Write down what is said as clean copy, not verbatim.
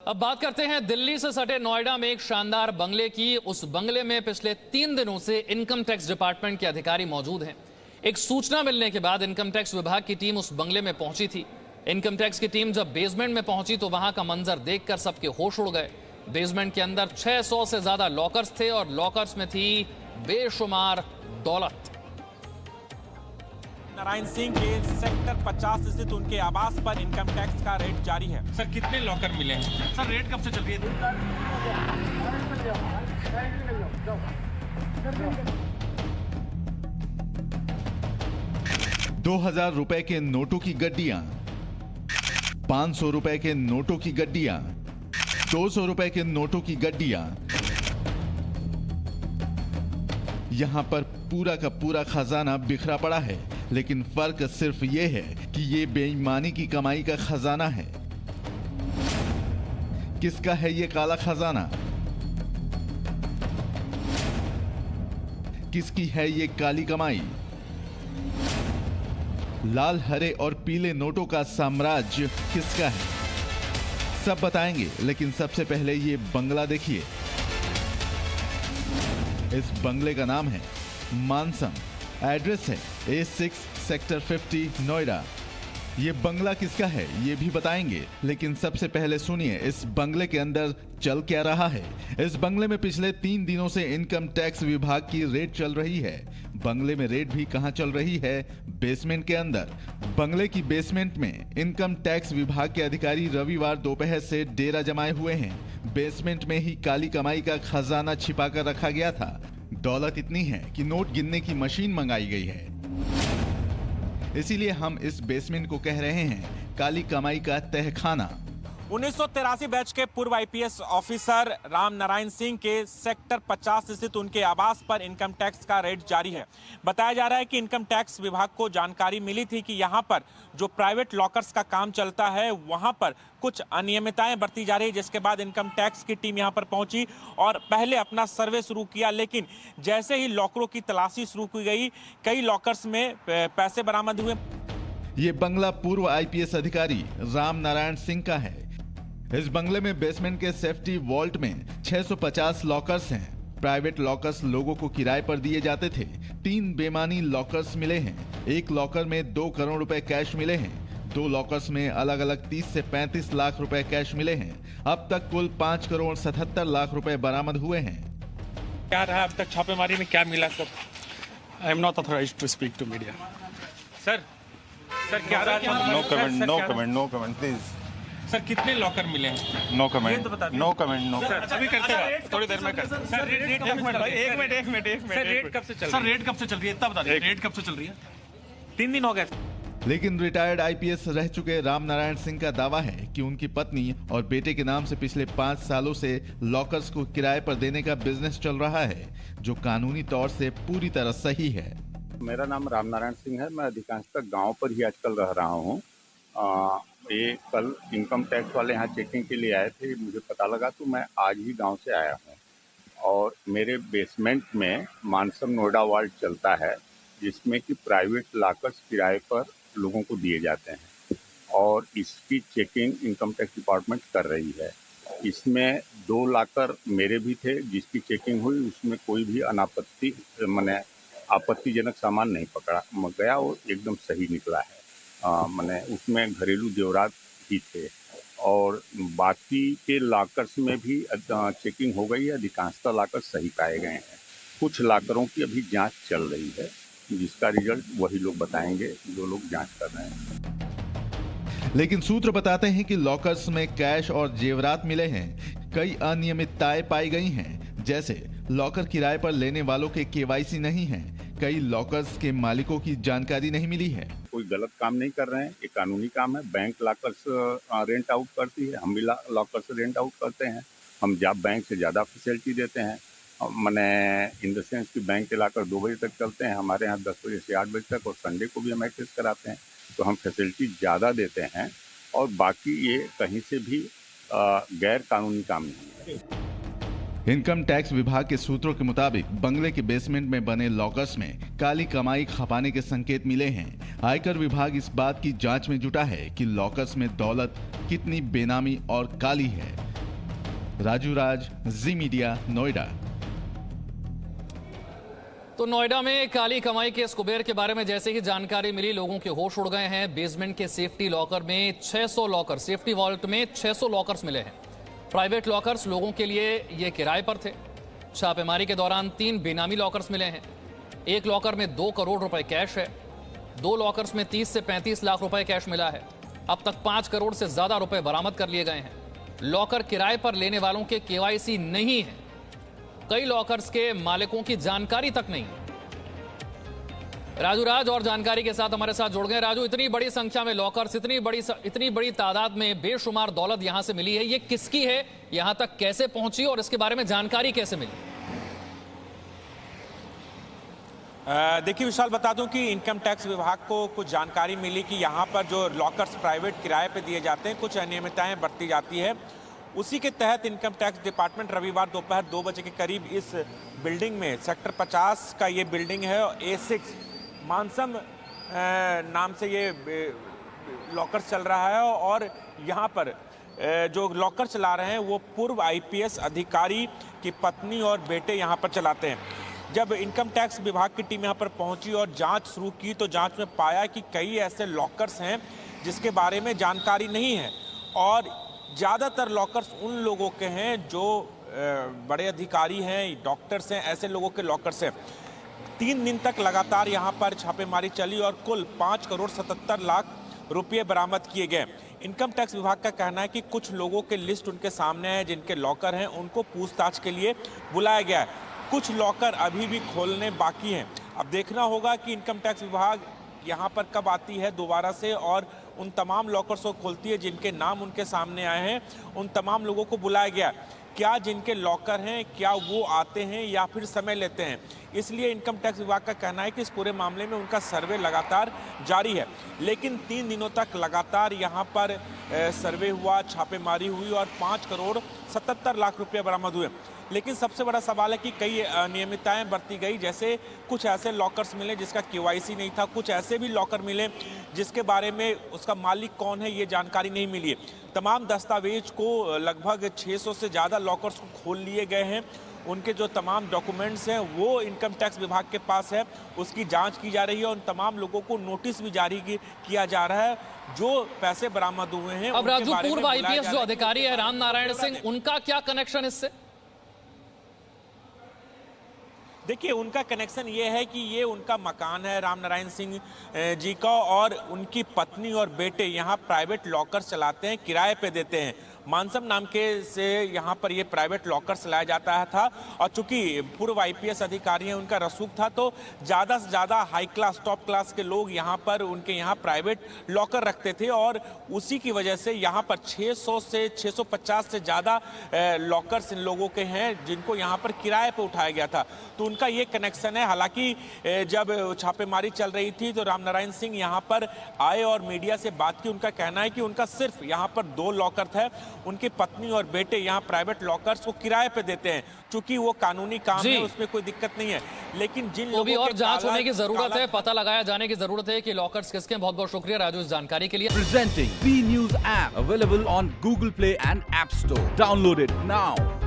अब बात करते हैं दिल्ली से सटे नोएडा में एक शानदार बंगले की। उस बंगले में पिछले 3 दिनों से इनकम टैक्स डिपार्टमेंट के अधिकारी मौजूद हैं। एक सूचना मिलने के बाद इनकम टैक्स विभाग की टीम उस बंगले में पहुंची थी। इनकम टैक्स की टीम जब बेसमेंट में पहुंची तो वहां का मंजर देखकर सबके होश उड़ गए। बेसमेंट के अंदर 600 से ज्यादा लॉकर्स थे और लॉकर्स में थी बेशुमार दौलत। नारायण सिंह के सेक्टर 50 स्थित उनके आवास पर इनकम टैक्स का रेड जारी है। सर कितने लॉकर मिले हैं? सर रेट कब से चल रही है? 2000 रुपए के नोटों की गड्डियां, 500 रुपए के नोटों की गड्डियां, 200 रुपए के नोटों की गड्डियां। यहां पर पूरा का पूरा खजाना बिखरा पड़ा है, लेकिन फर्क सिर्फ ये है कि ये बेईमानी की कमाई का खजाना है। किसका है ये काला खजाना? किसकी है ये काली कमाई? लाल, हरे और पीले नोटों का साम्राज्य किसका है? सब बताएंगे, लेकिन सबसे पहले ये बंगला देखिए। इस बंगले का नाम है मानसम। एड्रेस है A6 सेक्टर 50 नोएडा। ये बंगला किसका है ये भी बताएंगे, लेकिन सबसे पहले सुनिए इस बंगले के अंदर चल क्या रहा है। इस बंगले में पिछले 3 दिनों से इनकम टैक्स विभाग की रेड चल रही है। बंगले में रेड भी कहां चल रही है? बेसमेंट के अंदर। बंगले की बेसमेंट में इनकम टैक्स विभाग के अधिकारी रविवार दोपहर से डेरा जमाए हुए हैं। बेसमेंट में ही काली कमाई का खजाना छिपा कर रखा गया था। दौलत इतनी है कि नोट गिनने की मशीन मंगाई गई है। इसीलिए हम इस बेसमेंट को कह रहे हैं काली कमाई का तहखाना। 1983 बैच के पूर्व आईपीएस ऑफिसर राम नारायण सिंह के सेक्टर 50 स्थित उनके आवास पर इनकम टैक्स का रेड जारी है। बताया जा रहा है कि इनकम टैक्स विभाग को जानकारी मिली थी कि यहां पर जो प्राइवेट लॉकर्स का काम चलता है वहां पर कुछ अनियमितताएं बरती जा रही, जिसके बाद इनकम टैक्स की टीम यहां पर पहुंची और पहले अपना सर्वे शुरू किया। लेकिन जैसे ही लॉकरों की तलाशी शुरू की गई, कई लॉकर्स में पैसे बरामद हुए। ये बंगला पूर्व आईपीएस अधिकारी राम नारायण सिंह का है। इस बंगले में बेसमेंट के सेफ्टी वॉल्ट में 650 लॉकर्स हैं। प्राइवेट लॉकर्स लोगों को किराए पर दिए जाते थे। 3 बेमानी लॉकर्स मिले हैं। एक लॉकर में 2 करोड़ रुपए कैश मिले हैं। 2 लॉकर्स में अलग अलग 30 से 35 लाख रुपए कैश मिले हैं। अब तक कुल 5 करोड़ 77 लाख रुपए बरामद हुए हैं। क्या रहा अब तक छापेमारी में, क्या मिला sir? I am not authorized to speak to media. Sir क्या नो कमेंट प्लीज। सर कितने लॉकर मिले हैं? नो ये तो कमेंट बता दीजिए। No comment no. अभी करते हैं, थोड़ी देर में करते हैं। सर रेट कब से चल रही है? एक मिनट सर रेट कब से चल रही है? सर रेट कब से चल रही है इतना बता दीजिए। रेट कब से चल रही है? 3 दिन हो गए। लेकिन रिटायर्ड आईपीएस रह चुके राम नारायण सिंह का दावा है कि उनकी पत्नी और बेटे के नाम से पिछले 5 सालों से लॉकर्स को किराए पर देने का बिजनेस चल रहा है, जो कानूनी तौर से पूरी तरह सही है। मेरा नाम राम नारायण सिंह है। मैं अधिकांशतः गांव पर ही आजकल रह रहा हूं। ये कल इनकम टैक्स वाले यहाँ चेकिंग के लिए आए थे, मुझे पता लगा तो मैं आज ही गांव से आया हूँ। और मेरे बेसमेंट में मानसम नोएडा वार्ड चलता है, जिसमें कि प्राइवेट लॉकर्स किराए पर लोगों को दिए जाते हैं और इसकी चेकिंग इनकम टैक्स डिपार्टमेंट कर रही है। इसमें 2 लॉकर मेरे भी थे, जिसकी चेकिंग हुई उसमें कोई भी आपत्तिजनक सामान नहीं पकड़ा गया और एकदम सही निकला है। उसमें घरेलू जेवरात ही थे और बाकी के लॉकर्स में भी चेकिंग हो गई है। अधिकांशतः लॉकर सही पाए गए हैं। कुछ लॉकरों की अभी जांच चल रही है, जिसका रिजल्ट वही लोग बताएंगे जो लोग जांच कर रहे हैं। लेकिन सूत्र बताते हैं कि लॉकर्स में कैश और जेवरात मिले हैं। कई अनियमितताएं पाई गई हैं, जैसे लॉकर किराए पर लेने वालों के केवाईसी नहीं है। कई लॉकर्स के मालिकों की जानकारी नहीं मिली है। कोई गलत काम नहीं कर रहे हैं, ये कानूनी काम है। बैंक लॉकर्स रेंट आउट करती है, हम भी लॉकर्स रेंट आउट करते हैं। हम बैंक से ज़्यादा फैसिलिटी देते हैं। इन द सेंस कि बैंक के लॉकर 2 बजे तक चलते हैं, हमारे यहाँ 10 बजे से 8 बजे तक, और संडे को भी हम एक्सेस कराते हैं, तो हम फैसिलिटी ज़्यादा देते हैं। और बाकी ये कहीं से भी गैर कानूनी काम नहीं है। इनकम टैक्स विभाग के सूत्रों के मुताबिक बंगले के बेसमेंट में बने लॉकर्स में काली कमाई खपाने के संकेत मिले हैं। आयकर विभाग इस बात की जांच में जुटा है कि लॉकर्स में दौलत कितनी बेनामी और काली है। राजू राज, जी मीडिया, नोएडा। तो नोएडा में काली कमाई के इस कुबेर के बारे में जैसे ही जानकारी मिली, लोगों के होश उड़ गए हैं। बेसमेंट के सेफ्टी लॉकर में 600 लॉकर, सेफ्टी वॉल्ट में 600 लॉकर्स मिले हैं। प्राइवेट लॉकर्स लोगों के लिए ये किराए पर थे। छापेमारी के दौरान 3 बेनामी लॉकर्स मिले हैं। एक लॉकर में 2 करोड़ रुपए कैश है। 2 लॉकर्स में 30 से 35 लाख रुपए कैश मिला है। अब तक 5 करोड़ से ज्यादा रुपए बरामद कर लिए गए हैं। लॉकर किराए पर लेने वालों के केवाईसी नहीं है। कई लॉकर्स के मालिकों की जानकारी तक नहीं। राजू राज और जानकारी के साथ हमारे साथ जुड़ गए। राजू, इतनी बड़ी संख्या में लॉकर्स, इतनी बड़ी तादाद में बेशुमार दौलत यहां से मिली है, ये किसकी है, यहां तक कैसे पहुंची और इसके बारे में जानकारी कैसे मिली? देखिए विशाल, बता दूं कि इनकम टैक्स विभाग को कुछ जानकारी मिली कि यहाँ पर जो लॉकर्स प्राइवेट किराए पे दिए जाते हैं, कुछ अनियमितताएं बरती जाती है। उसी के तहत इनकम टैक्स डिपार्टमेंट रविवार दोपहर 2 बजे के करीब इस बिल्डिंग में, सेक्टर 50 का ये बिल्डिंग है, A6 मानसम नाम से ये लॉकर्स चल रहा है। और यहाँ पर जो लॉकर चला रहे हैं वो पूर्व IPS अधिकारी की पत्नी और बेटे यहाँ पर चलाते हैं। जब इनकम टैक्स विभाग की टीम यहाँ पर पहुंची और जांच शुरू की तो जांच में पाया कि कई ऐसे लॉकर्स हैं जिसके बारे में जानकारी नहीं है, और ज़्यादातर लॉकर्स उन लोगों के हैं जो बड़े अधिकारी हैं, डॉक्टर्स हैं, ऐसे लोगों के लॉकर्स हैं। 3 दिन तक लगातार यहाँ पर छापेमारी चली और कुल 5 करोड़ 77 लाख रुपये बरामद किए गए। इनकम टैक्स विभाग का कहना है कि कुछ लोगों के लिस्ट उनके सामने है जिनके लॉकर हैं, उनको पूछताछ के लिए बुलाया गया है। कुछ लॉकर अभी भी खोलने बाकी हैं। अब देखना होगा कि इनकम टैक्स विभाग यहाँ पर कब आती है दोबारा से और उन तमाम लॉकर्स को खोलती है जिनके नाम उनके सामने आए हैं। उन तमाम लोगों को बुलाया गया। क्या जिनके लॉकर हैं, क्या वो आते हैं या फिर समय लेते हैं? इसलिए इनकम टैक्स विभाग का कहना है कि इस पूरे मामले में उनका सर्वे लगातार जारी है। लेकिन 3 दिनों तक लगातार यहाँ पर सर्वे हुआ, छापेमारी हुई और 5 करोड़ 77 लाख रुपये बरामद हुए। लेकिन सबसे बड़ा सवाल है कि कई अनियमितताएं बरती गई। जैसे कुछ ऐसे लॉकर्स मिले जिसका KYC नहीं था, कुछ ऐसे भी लॉकर मिले जिसके बारे में उसका मालिक कौन है ये जानकारी नहीं मिली है। तमाम दस्तावेज को, लगभग 600 से ज़्यादा लॉकर्स को खोल लिए गए हैं। उनके जो तमाम डॉक्यूमेंट्स हैं वो इनकम टैक्स विभाग के पास है, उसकी जांच की जा रही है। उन तमाम लोगों को नोटिस भी जारी किया जा रहा है जो पैसे बरामद हुए हैं। अब राजू, पूर्व IPS जो अधिकारी है राम नारायण सिंह, उनका क्या कनेक्शन इससे? देखिए, उनका कनेक्शन ये है कि ये उनका मकान है राम नारायण सिंह जी का, और उनकी पत्नी और बेटे यहाँ प्राइवेट लॉकर चलाते हैं, किराए पे देते हैं। मानसम नाम के से यहाँ पर ये प्राइवेट लॉकर चलाया जाता था, और चूंकि पूर्व IPS अधिकारी हैं, उनका रसूख था, तो ज़्यादा से ज़्यादा हाई क्लास, टॉप क्लास के लोग यहाँ पर उनके यहाँ प्राइवेट लॉकर रखते थे। और उसी की वजह से यहाँ पर 600 से 650 से ज़्यादा लॉकर्स इन लोगों के हैं जिनको यहाँ पर किराए पर उठाया गया था। तो उनका ये कनेक्शन है। हालांकि जब छापेमारी चल रही थी तो राम नारायण सिंह यहाँ पर आए और मीडिया से बात की। उनका कहना है कि उनका सिर्फ यहाँ पर 2 लॉकर थे, उनकी पत्नी और बेटे यहाँ प्राइवेट लॉकर्स को किराए पे देते हैं। चूंकि वो कानूनी काम है, उसमें कोई दिक्कत नहीं है। लेकिन जिन लोगों भी और जांच होने की जरूरत है, पता लगाया जाने की जरूरत है कि लॉकर्स किसके। बहुत बहुत शुक्रिया राजू इस जानकारी के लिए। Presenting B News app available on Google Play and App Store. Download it now.